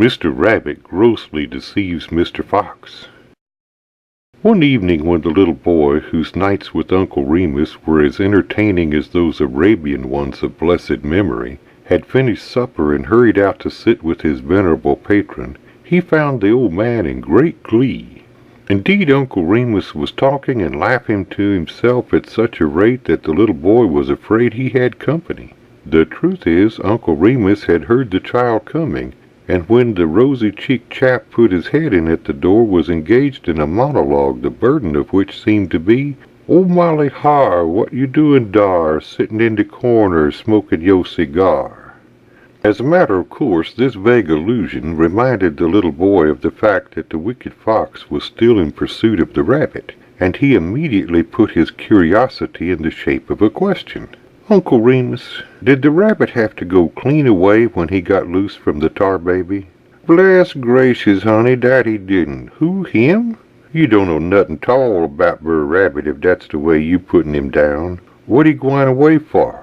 Mr. Rabbit grossly deceives Mr. Fox. One evening when the little boy, whose nights with Uncle Remus were as entertaining as those Arabian ones of blessed memory, had finished supper and hurried out to sit with his venerable patron, he found the old man in great glee. Indeed, Uncle Remus was talking and laughing to himself at such a rate that the little boy was afraid he had company. The truth is, Uncle Remus had heard the child coming, and when the rosy-cheeked chap put his head in at the door was engaged in a monologue, the burden of which seemed to be, "Oh, Molly Har, what you doin' dar, sittin' in de corner, smokin' yo' cigar?" As a matter of course, this vague allusion reminded the little boy of the fact that the wicked fox was still in pursuit of the rabbit, and he immediately put his curiosity in the shape of a question. "Uncle Remus, did the rabbit have to go clean away when he got loose from the tar baby?" "Bless gracious, honey, dat he didn't. Who, him? You don't know nothing 'tall about Brer Rabbit if that's the way you puttin' him down. What he gwine away for?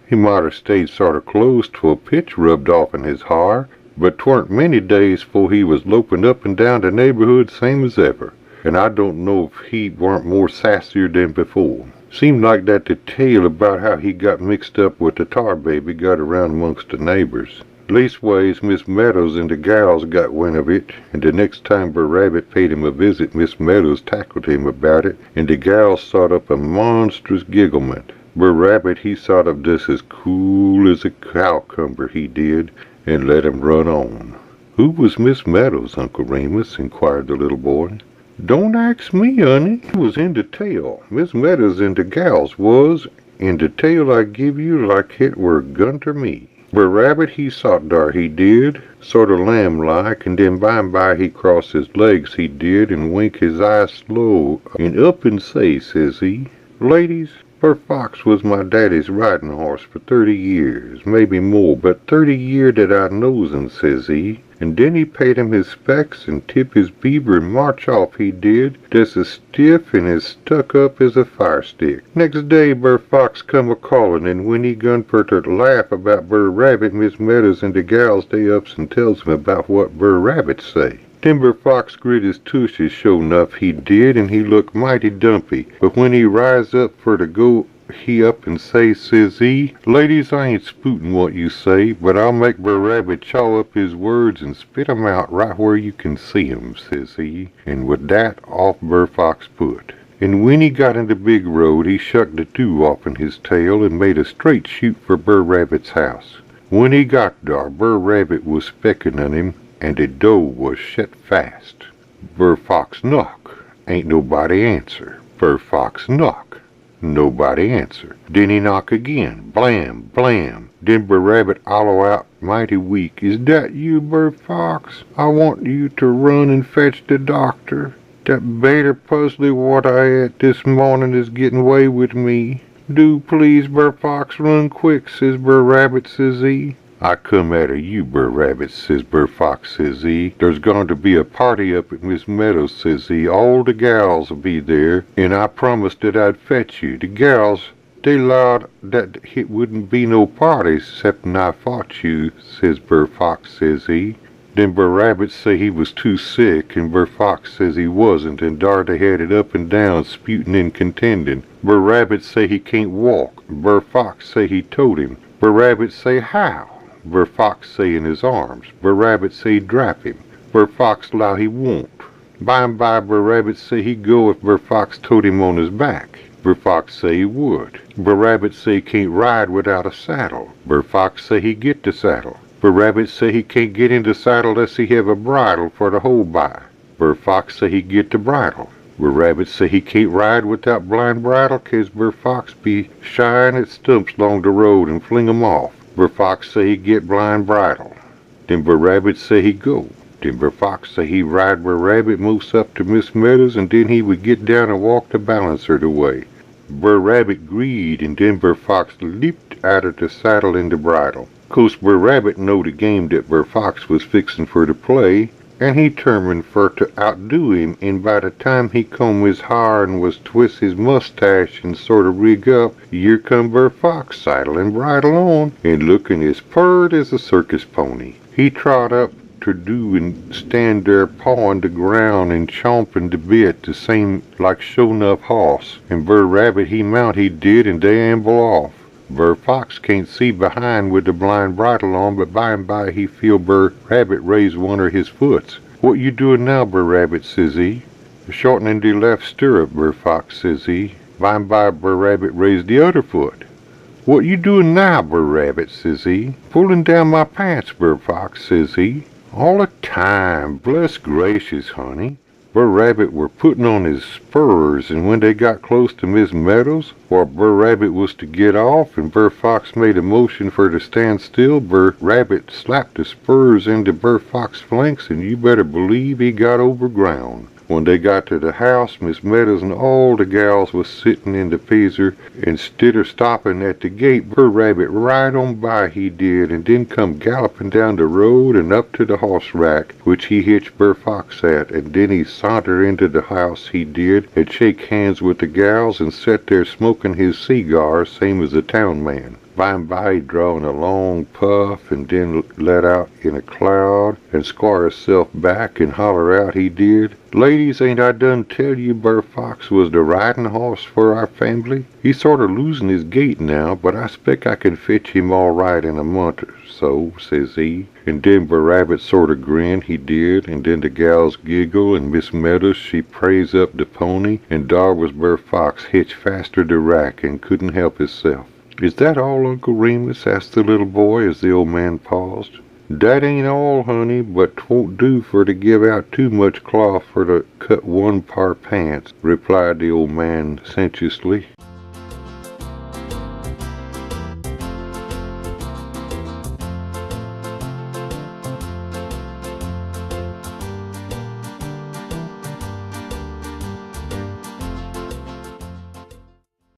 He moughter stayed sorter close till a pitch rubbed off in his har, but 'twarn't many days 'fore he was lopin' up and down the neighborhood same as ever, and I don't know if he warn't more sassier than before. Seemed like that the tale about how he got mixed up with the tar baby got around amongst the neighbors. Leastways, Miss Meadows and the gals got wind of it, and the next time Brer Rabbit paid him a visit, Miss Meadows tackled him about it, and the gals sot up a monstrous gigglement. Brer Rabbit, he sot up just as cool as a cowcumber, he did, and let him run on." "Who was Miss Meadows, Uncle Remus?" inquired the little boy. "Don't ax me, honey. It was in de tale. Miss Meadows and de gals was, in de tale I give you like hit were gunter me. Brer Rabbit, he sot dar, he did, sorter lamb-like, and den by he cross his legs, he did, and wink his eyes slow, and up and say, says he, 'Ladies, Brer Fox was my daddy's riding horse for 30 years, maybe more, but 30 year that I knows him,' says he. And then he paid him his specs and tip his beaver and march off, he did, just as stiff and as stuck up as a fire stick. Next day Brer Fox come a-callin', and when he gun for to laugh about Brer Rabbit, Miss Meadows and the gals, they ups and tells him about what Brer Rabbit say. Then Brer Fox grit his tushes sure enough, he did, and he looked mighty dumpy. But when he rise up for to go, he up and say, says he, 'Ladies, I ain't spootin' what you say, but I'll make Brer Rabbit chaw up his words and spit 'em out right where you can see 'em,' says he. And with that, off Brer Fox put. And when he got in the big road, he shucked the dew off in his tail and made a straight shoot for Brer Rabbit's house. When he got dar, Brer Rabbit was speckin' on him, and the door was shut fast. Brer Fox knock. Ain't nobody answer. Brer Fox knock. Nobody answer. Then he knock again. Blam, blam. Then Brer Rabbit hollow out mighty weak, 'Is dat you, Brer Fox? I want you to run and fetch the doctor. Dat bader puzzly what I ate this morning is getting way with me. Do please, Brer Fox, run quick,' says Brer Rabbit, says he. 'I come arter you, Brer Rabbit,' says Brer Fox, says he. 'There's going to be a party up at Miss Meadows,' says he. 'All the gals 'll be there, and I promised that I'd fetch you. The gals, they 'lowed that hit wouldn't be no party 'ceptin' I fought you,' says Brer Fox, says he. Then Brer Rabbit say he was too sick, and Brer Fox says he wasn't, and dar they had it up and down, sputin' and contendin'. Brer Rabbit say he can't walk. Brer Fox say he told him. Brer Rabbit say how? Brer Fox say in his arms. Brer Rabbit say drap him. Brer Fox 'low he won't. By Brer Rabbit say he go if Brer Fox tote him on his back. Brer Fox say he would. Brer Rabbit say he can't ride without a saddle. Brer Fox say he get the saddle. Brer Rabbit say he can't get in the saddle less he have a bridle for to hold by. Brer Fox say he get the bridle. Brer Rabbit say he can't ride without blind bridle, 'cause Brer Fox be shying at stumps along the road and fling 'em off. Brer Fox say he get blind bridle. Then Brer Rabbit say he go. Then Brer Fox say he ride Brer Rabbit most up to Miss Meadows, and then he would get down and walk to balance her the way. Brer Rabbit greed, and then Brer Fox leaped out of the saddle in the bridle. 'Course Brer Rabbit know the game that Brer Fox was fixin' for to play, and he determined for to outdo him, and by the time he comb his ha'r and was twist his mustache and sort of rig up, here come Brer Fox, saddle and bridle on, and looking as pert as a circus pony. He trot up ter do and stand there pawin' de ground and chompin' de bit the same like sho' nuff hoss, and Brer Rabbit he mount he did and dey amble off. Brer Fox can't see behind with the blind bridle on, but by and by he feel Brer Rabbit raise one of his foots. "What you doin' now, Brer Rabbit?" says he. "Shortening de left stirrup," Brer Fox says he. By and by Brer Rabbit raised de other foot. "What you doin' now, Brer Rabbit?" says he. "Pullin' down my pants," Brer Fox says he. "All the time, bless gracious, honey." Brer Rabbit were puttin' on his spurs, and when they got close to Miss Meadows, where Brer Rabbit was to get off, and Brer Fox made a motion for to stand still, Brer Rabbit slapped the spurs into Brer Fox's flanks, and you better believe he got over ground. When they got to the house, Miss Meadows and all the gals was sittin' in the peaser, and stidder stoppin' at the gate, Brer Rabbit right on by he did, and then come gallopin' down the road and up to the hoss rack, which he hitched Brer Fox at, and then he saunter into the house he did, and shake hands with the gals, and set there smokin' his seegar, same as a town man. By and by he drawin' a long puff, and then let out in a cloud, and squar hisself back, and holler out he did, "Ladies, ain't I done tell you Brer Fox was the riding hoss for our family? He's sorter losing his gait now, but I spec I can fetch him all right in a month or so," says he. And then Brer Rabbit sorter grin, he did, and then the gals giggle, and Miss Meadows she praise up the pony, and dar was Brer Fox hitched faster the rack, and couldn't help hisself. "Is that all, Uncle Remus?" asked the little boy as the old man paused. "Dat ain't all, honey, but 'twon't do for to give out too much cloth for to cut one par pants," replied the old man sententiously.